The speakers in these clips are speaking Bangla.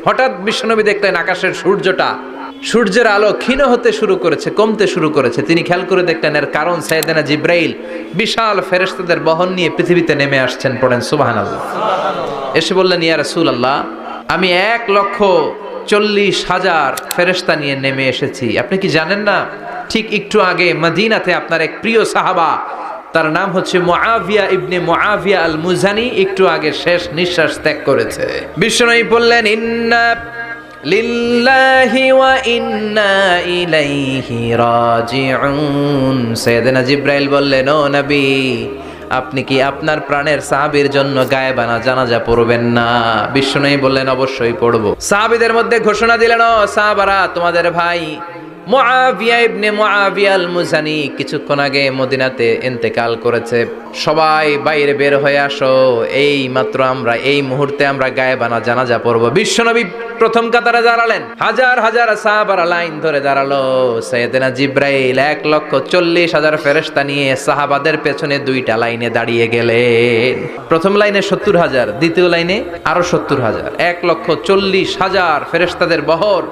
হঠাৎ বিশ্বনবী দেখলেন আকাশের সূর্যের আলো ক্ষীণ হতে শুরু করেছে, কমতে শুরু করেছে। তিনি খেয়াল করে দেখলেন এর কারণ সাইয়েদনা জিব্রাইল বিশাল ফেরেশতাদের বহন নিয়ে পৃথিবীতে নেমে আসছেন। পড়েন সুবহানাল্লাহ। এসে বললেন, ইয়া রাসূলুল্লাহ, আমি 1,40,000 ফেরেশতা নিয়ে নেমে এসেছি। আপনি কি জানেন না, ঠিক একটু আগে মদিনাতে আপনার এক প্রিয় সাহাবা, তার নাম হচ্ছে মুআবিয়া ইবনে মুআবিয়া আল মুজানি, একটু আগে শেষ নিঃশ্বাস ত্যাগ করেছে। বিশ্বনবী বললেন, ইন্না লিল্লাহি ওয়া ইন্না ইলাইহি রাজিউন। সাইয়েদনা জিব্রাইল বললেন, ও নবী, আপনি কি আপনার প্রাণের সাহাবীর জন্য গায়েবানা জানাজা পড়বেন না? বিশ্বনবী বললেন, অবশ্যই পড়ব। সাহাবীদের মধ্যে ঘোষণা দিলেন, ও সাহাবারা, তোমাদের ভাই মুআবিয়া ইবনে মুআবিয়া আল মুজানি কিছুক্ষণ আগে মদিনাতে ইন্তেকাল করেছে। সবাই বাইরে বের হয়ে আসো, এই মাত্র আমরা এই মুহূর্তে আমরা গায়েবানা জানাজা পড়ব। বিশ্বনবী প্রথম কাতারে দাঁড়ালেন, হাজার হাজার সাহাবারা লাইন ধরে দাঁড়ালো। সাইয়েদনা জিব্রাইল 1,40,000 ফেরেশতা নিয়ে সাহাবাদের পেছনে 2টা লাইনে দাঁড়িয়ে গেলেন। প্রথম লাইনে 70,000, দ্বিতীয় লাইনে আরো 70,000, 1,40,000 ফেরেশতাদের বহর।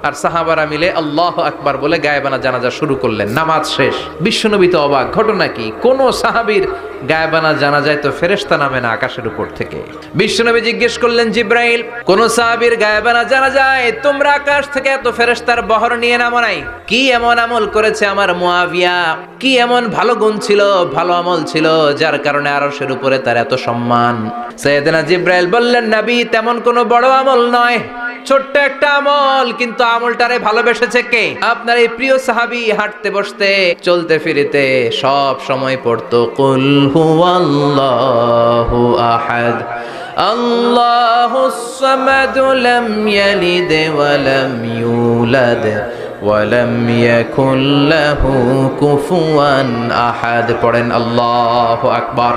আর সাহাবারা মিলে আল্লাহু আকবার বলে গায়েবানা জানাজা শুরু করলেন। নামাজ শেষ। বিশ্বনবী তো অবাক, ঘটনা কি? কোন সাহাবীর গায়েবানা জানাজায় তো ফেরেশতা নামে না আকাশের উপর থেকে। বিশ্বনবী জিজ্ঞেস করলেন, জিব্রাইল, কোন সাহাবীর গায়েবানা জানাজায় তোমরা আকাশ থেকে এত ফেরেশতার বহর নিয়ে নামো নাই? কি এমন আমল করেছে আমার মুআবিয়া? কি এমন ভালো গুণ ছিল, ভালো আমল ছিল, যার কারণে আরশের উপরে তার এত সম্মান? সাইয়েদনা জিব্রাইল বললেন, নবী, তেমন কোনো বড় আমল নয়, ছোট্ট একটা আমল, কিন্তু আমলটারে ভালোবেসেছে কে? আপনার এই প্রিয় সাহাবী হাঁটতে বসতে চলতে ফিরিতে সব সময় পড়তো কুল হুয়াল্লাহু আহাদ আল্লাহুস সামাদ লাম ইয়ালিদ ওয়া লাম ইউলাদ ওয়া লাম ইয়াকুল লাহু কুফুয়ান আহাদ। পড়েন আল্লাহু আকবার।